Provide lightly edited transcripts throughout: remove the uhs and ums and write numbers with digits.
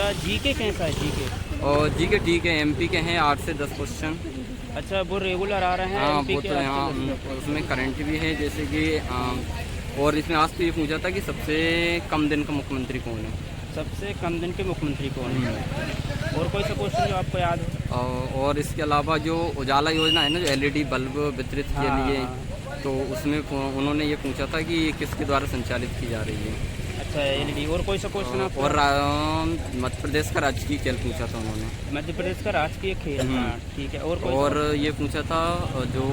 अच्छा, जीके कैसा है जीके? और जी के ठीक है, एमपी के हैं 8 से 10 क्वेश्चन। अच्छा, वो रेगुलर आ रहे हैं हाँ एमपी वो के तो 8 यहाँ से 10 उसमें करंट भी है, जैसे कि और इसमें आज तो ये पूछा था कि सबसे कम दिन का मुख्यमंत्री कौन है। सबसे कम दिन के मुख्यमंत्री कौन है? और कोई सा क्वेश्चन जो आपको याद है? और इसके अलावा जो उजाला योजना है ना, जो एलईडी बल्ब वितरित के हाँ, लिए, हाँ। तो उसमें उन्होंने ये पूछा था कि ये किसके द्वारा संचालित की जा रही है। अच्छा, एलईडी। और कोई सा क्वेश्चन आपको? और मध्य प्रदेश का राजकीय खेल पूछा था उन्होंने। मध्य प्रदेश का राजकीय खेल, हाँ ठीक है। और कोई और ये पूछा था जो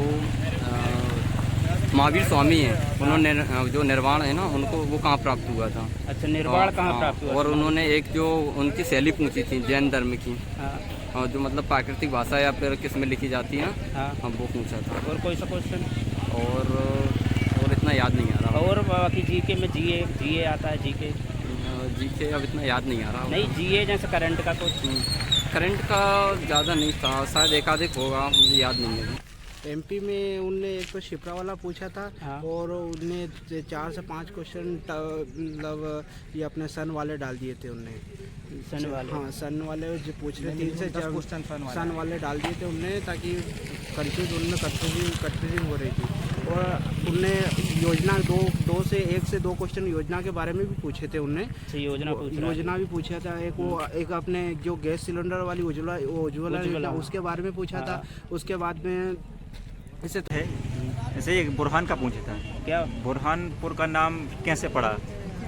महावीर स्वामी हैं, उन्होंने जो निर्वाण है ना, उनको वो कहाँ प्राप्त हुआ था। अच्छा, निर्वाण कहाँ प्राप्त हुआ? और उन्होंने एक जो उनकी शैली पूछी थी जैन धर्म की, हाँ, जो मतलब प्राकृतिक भाषा या फिर किस में लिखी जाती है, हाँ। वो पूछा था। और कोई सा क्वेश्चन? और इतना याद नहीं आ रहा। और बाकी जीके में जीए आता है, जीके जी के अब इतना याद नहीं आ रहा। नहीं, जीए जैसे करंट का कुछ? करंट का ज़्यादा नहीं था, शायद एकाधिक होगा, मुझे याद नहीं है। एमपी में उनने एक तो शिप्रा वाला पूछा था। हाँ। और उनने 4 से 5 क्वेश्चन मतलब ये अपने सन वाले डाल दिए थे उनने। सन वाले? हाँ, सन वाले जो पूछ रहे 3 से 4 क्वेश्चन सन वाले डाल दिए थे उनने, ताकि कंफ्यूजिंग हो रही थी। और उनने योजना दो से 1 से 2 क्वेश्चन योजना के बारे में भी पूछे थे उनने। योजना भी पूछा था। एक अपने जो गैस सिलेंडर वाली उज्ज्वला योजना, उसके बारे में पूछा था। उसके बाद में ऐसे है, ऐसे एक बुरहान का पूछा था। क्या? बुरहानपुर का नाम कैसे पड़ा?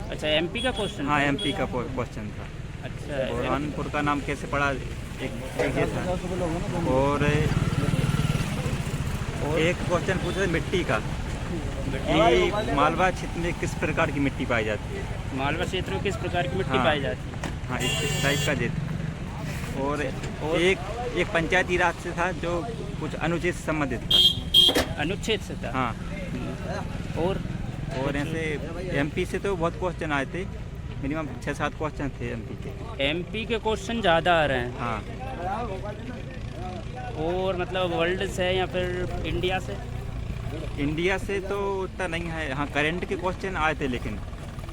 अच्छा, एमपी का क्वेश्चन? हाँ, एमपी का क्वेश्चन था। अच्छा, बुरहानपुर का नाम कैसे पड़ा, एक ये था। और एक क्वेश्चन पूछा था मिट्टी का, कि मालवा क्षेत्र में किस प्रकार की मिट्टी पाई जाती है। मालवा क्षेत्र में किस प्रकार की मिट्टी हाँ। पाई जाती है? हाँ, इस टाइप का देता। और एक पंचायती राज से था, जो कुछ अनुच्छेद से संबंधित था। अनुच्छेद से था? हाँ। और ऐसे एमपी से तो बहुत क्वेश्चन आए थे, मिनिमम 6-7 क्वेश्चन थे एमपी के। एमपी के क्वेश्चन ज़्यादा आ रहे हैं? हाँ। और मतलब वर्ल्ड से या फिर इंडिया से? इंडिया से तो उतना नहीं है। हाँ, करंट के क्वेश्चन आए थे, लेकिन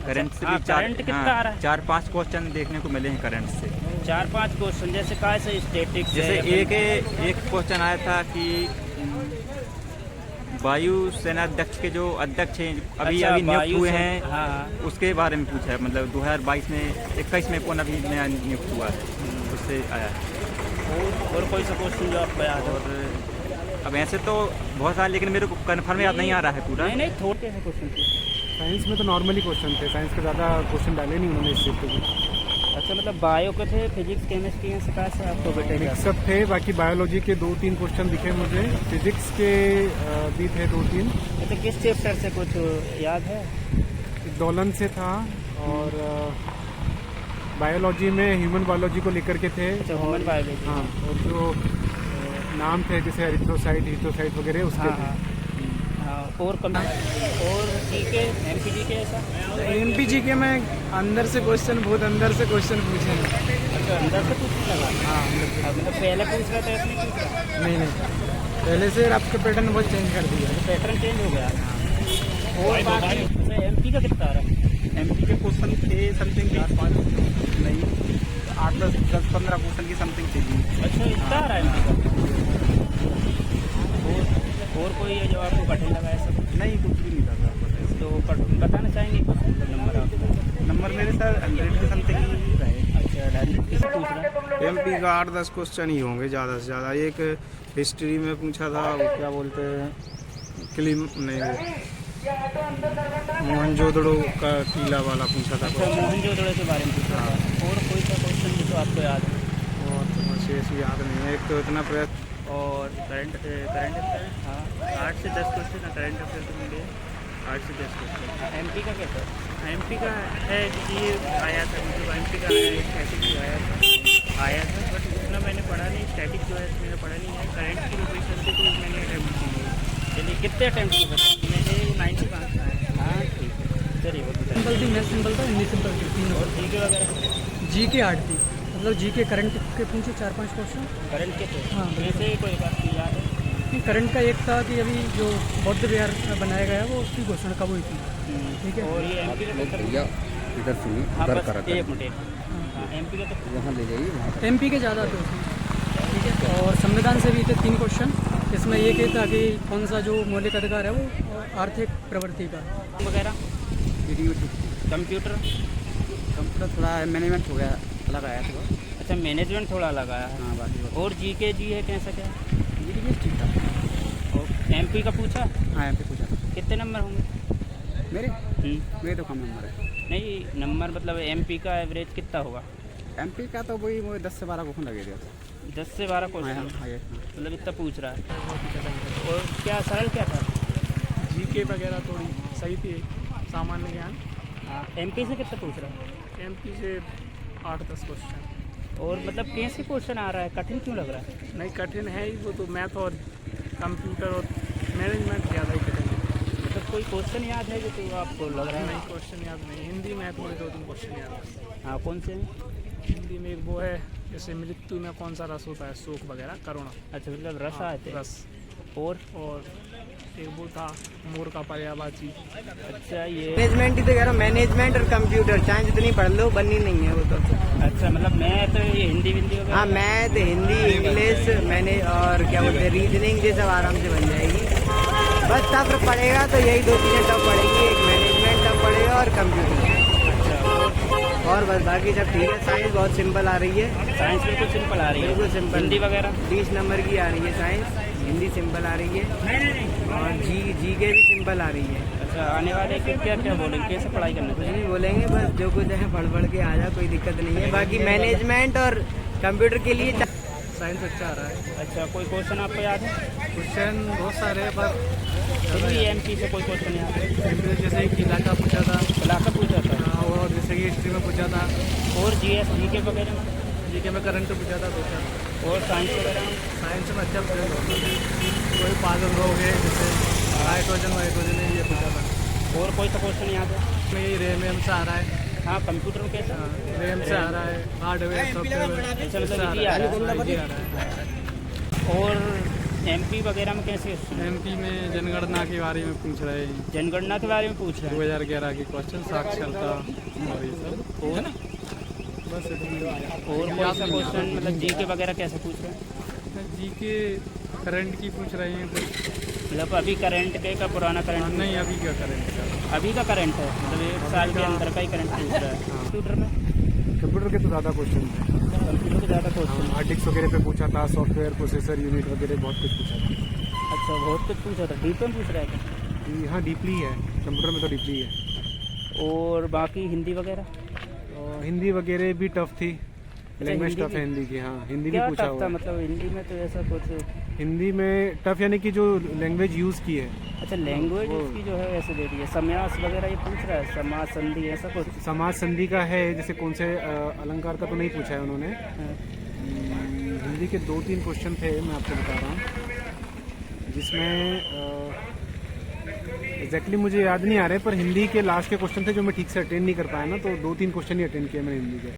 करंट से भी करंट कितना आ रहा है? 4-5 क्वेश्चन देखने को मिले हैं करंट से। 4-5 क्वेश्चन जैसे कहाँ से? स्टैटिक्स? जैसे एक क्वेश्चन आया था कि वायुसेना अध्यक्ष के जो अध्यक्ष हैं अभी नियुक्त हुए हैं, हाँ। उसके बारे में पूछा है। मतलब 2021 में कौन अभी नया नियुक्त हुआ है, उससे आया है। और कोई सा क्वेश्चन जो आपको याद है? और अब ऐसे तो बहुत सारे, लेकिन मेरे को कन्फर्म याद नहीं आ रहा है पूरा। नहीं, थोड़े से क्वेश्चन थे। साइंस में तो नॉर्मली क्वेश्चन थे, साइंस के ज़्यादा क्वेश्चन डाले नहीं उन्होंने इस चीज़ पे। अच्छा, मतलब बायो के थे, फिजिक्स केमिस्ट्री से कहाँ से आपको बेटे? मिक्सअप थे, बाकी बायोलॉजी के 2-3 क्वेश्चन दिखे मुझे, फिजिक्स के भी थे 2-3। अच्छा, किस चैप्टर से कुछ याद है? दोलन से था। और बायोलॉजी में ह्यूमन बायोलॉजी को लेकर के थे। अच्छा, ह्यूमन बायोलॉजी। हाँ, और जो नाम थे जैसे एरिथ्रोसाइट वगैरह उसके थे। और जीके, एमपी जीके ऐसा? एमपी जीके में अंदर से क्वेश्चन पूछे हैं। अच्छा, अंदर से पूछने लगा? हाँ, मतलब पहले पूछ रहा था, ऐसे नहीं पूछ रहा? नहीं, पहले से आपका पैटर्न बहुत चेंज कर दिया है। पैटर्न चेंज हो गया। और बाकी एमपी का कितना आ रहा है? एमपी के क्वेश्चन थे समथिंग 4-5 नहीं 8-10-15 क्वेश्चन की समथिंग थी। अच्छा, इतना आ रहा है एमपी का? और कोई है जो आपको कठिन लगा है? सब नहीं, कुछ भी नहीं था। तो बताना चाहेंगे नंबर आपको? नंबर मेरे सर 100 के समथिंग ही रहे। अच्छा, डायरेक्ट किसे पूछ रहा है? एमपी का 8-10 क्वेश्चन ही होंगे ज़्यादा से ज़्यादा। एक हिस्ट्री में पूछा था, वो क्या बोलते हैं, मोहनजोदड़ो का टीला वाला पूछा था। अच्छा, मोहनजोदड़ो के बारे में पूछा था। और कोई सा क्वेश्चन जो आपको याद है? और तो बस ऐसी याद नहीं है। एक तो इतना प्रयत्न। और करंट अफेयर, हाँ 8 से 10 क्वेश्चन करंट अफेयर तो मिले 8 से 10 क्वेश्चन। एमपी का कैसा है? एमपी का है कि ये आया था, मतलब एमपी का स्टैटिक जो आया था, बट उतना मैंने पढ़ा नहीं। स्टैटिक जो है मैंने पढ़ा नहीं है। करंट की लोकेशन से तो मैंने अटैम्प्ट की है। चलिए, कितने अटैम्प्ट किए? मैंने 95 का है। हाँ, ठीक है, चलिए। वो सिंपल थी, मैथ सिंपल था, हिंदी सिंपल थी, 3। और जीके वगैरह? जीके 8 थी, मतलब जीके करंट के पूछे 4-5 क्वेश्चन। करंट के थे? हाँ, वैसे कोई बात नहीं याद है? करंट का एक था कि अभी जो बौद्ध विहार बनाया गया है वो उसकी घोषणा कब हुई थी। ठीक है। और ये एमपी का पेपर? भैया इधर सुनिए, हाँ, उधर बस करा एक मिनट। एमपी का तो यहाँ ले जाइए। एमपी के ज़्यादा थे उसमें, ठीक है। और संविधान से भी थे 3 क्वेश्चन। इसमें ये कहता कि कौन सा जो मौलिक अधिकार है वो आर्थिक प्रवृत्ति का वगैरह। कंप्यूटर थोड़ा मैनेजमेंट हो गया, अलग आया था। अच्छा, मैनेजमेंट थोड़ा अलग आया है। हाँ बाकी और जीके जी है कैसा क्या? ये ठीक था। और एमपी का पूछा? हाँ एमपी पूछा था। कितने नंबर होंगे मेरे तो कम नंबर है। नहीं, नंबर मतलब एमपी का एवरेज कितना होगा? एमपी का तो वही 10 से 12 क्वेश्चन लगे थे। 10 से 12 क्वेश्चन, मतलब इतना पूछ रहा है। और क्या सरल क्या था? जीके वगैरह थोड़ी सही थी, सामान्य ज्ञान। एमपी से कितना पूछ रहा है? एमपी से 8-10 क्वेश्चन। और मतलब कैसे क्वेश्चन आ रहा है, कठिन क्यों लग रहा है? नहीं कठिन है ही, वो तो मैथ और कंप्यूटर और मैनेजमेंट ज़्यादा ही कठिन है। मतलब कोई क्वेश्चन याद है जो तो आपको लग रहा है? नहीं क्वेश्चन याद नहीं। हिंदी मैथ में 2-3 क्वेश्चन याद है। हाँ, कौन से हैं? हिंदी में एक वो है, जैसे मृत्यु में कौन सा रस होता है, शोक वगैरह, करुणा। अच्छा, मतलब रस आए थे। रस। और एक वो था मोर का पर्यायवाची। अच्छा, ये मैनेजमेंट ही तो कह रहा हूँ, मैनेजमेंट और कंप्यूटर चाहे जितनी पढ़ लो बननी नहीं है वो तो। अच्छा, मतलब मैं तो ये हिंदी वगैरह। हाँ मैथ, हिंदी, इंग्लिश, मैंने और क्या बोलते हैं रीजनिंग, ये सब आराम से बन जाएगी। बस टफ पड़ेगा तो यही 2 चीज़ें टफ पड़ेगी, एक मैनेजमेंट टफ पड़ेगा और कंप्यूटर। और बस बाकी सब ठीक है। साइंस बहुत सिंपल आ रही है। साइंस बिल्कुल सिंपल आ रही है। बिल्कुल सिंपल। हिंदी वगैरह 20 नंबर की आ रही है साइंस, हिंदी सिंपल आ रही है और जी के भी सिंपल आ रही है। अच्छा, आने वाले के क्या क्या बोलेंगे, कैसे पढ़ाई करना कुछ चाहिए? नहीं बोलेंगे, बस जो कुछ है पढ़ के आ जा, कोई दिक्कत नहीं है। बाकी मैनेजमेंट और कंप्यूटर के लिए साइंस अच्छा आ रहा है। अच्छा, कोई क्वेश्चन आपको याद है? क्वेश्चन बहुत सारे हैं, पर फिर भी एमपी से कोई क्वेश्चन याद है? एमपी जैसे एक किला का पूछा था, इलाका पूछा था। और जैसे कि हिस्ट्री में पूछा था, और जीएस जीके वगैरह में? जीके में करंट पूछा था 2-4। और साइंस वगैरह में? साइंस में अच्छा प्रेजेंट होता है। कोई पागल हो गए, जैसे हाइड्रोजन में ये पूछा था। और कोई सा क्वेश्चन याद है? में ये रेम से आ रहा है। हाँ, कंप्यूटर में कैसा? रेम से आ रहा है, हार्डवेयर सॉफ्टवेयर अच्छा, मतलब से आ easy आ रहा रहा है। easy आ रहा है। और एमपी वगैरह में कैसे? एमपी में जनगणना के बारे में पूछ रहे हैं, जनगणना के बारे में पूछ रहे हैं। 2011 के क्वेश्चन, साक्षरता और ये सब। और बस इतनी। और कोई सा क्वेश्चन मतलब जीके वगैरह कैसे पूछ रहे हैं? जीके करंट की पूछ रहे हैं कुछ। मतलब अभी करंट के का पुराना करंट? नहीं अभी क्या करंट का। अभी का करंट है, मतलब 1 साल के अंदर का ही करंट पूछ रहा है। कंप्यूटर में? कंप्यूटर के तो ज़्यादा क्वेश्चन थे। कंप्यूटर के ज़्यादा क्वेश्चन। हार्ड डिस्क वगैरह पे पूछा था, सॉफ्टवेयर प्रोसेसर यूनिट वगैरह बहुत कुछ पूछा था। अच्छा, बहुत कुछ पूछा था। डीप में पूछ रहा है क्या? यहाँ डीपली है, कंप्यूटर में तो डीपली है। और बाकी हिंदी वगैरह? और हिंदी वगैरह भी टफ थी, लैंग्वेज हिंदी टफ है भी? हिंदी की। हाँ हिंदी भी क्या पूछा टफ हुआ था, है। मतलब हिंदी में तो ऐसा कुछ? हिंदी में टफ यानी कि जो लैंग्वेज यूज़ की है। अच्छा, लैंग्वेज वो- उसकी जो है वैसे दे दी है। समास वगैरह ये पूछ रहा है, समास संधि ऐसा कुछ? समाज संधि का है, जैसे कौन से अलंकार का तो नहीं पूछा है उन्होंने। हाँ। हिंदी के 2-3 क्वेश्चन थे, मैं आपको बता रहा हूँ, जिसमें एग्जैक्टली मुझे याद नहीं आ रहे, पर हिंदी के लास्ट के क्वेश्चन थे जो मैं ठीक से अटेंड नहीं कर पाया ना, तो 2-3 क्वेश्चन ही अटेंड किए मैंने हिंदी के।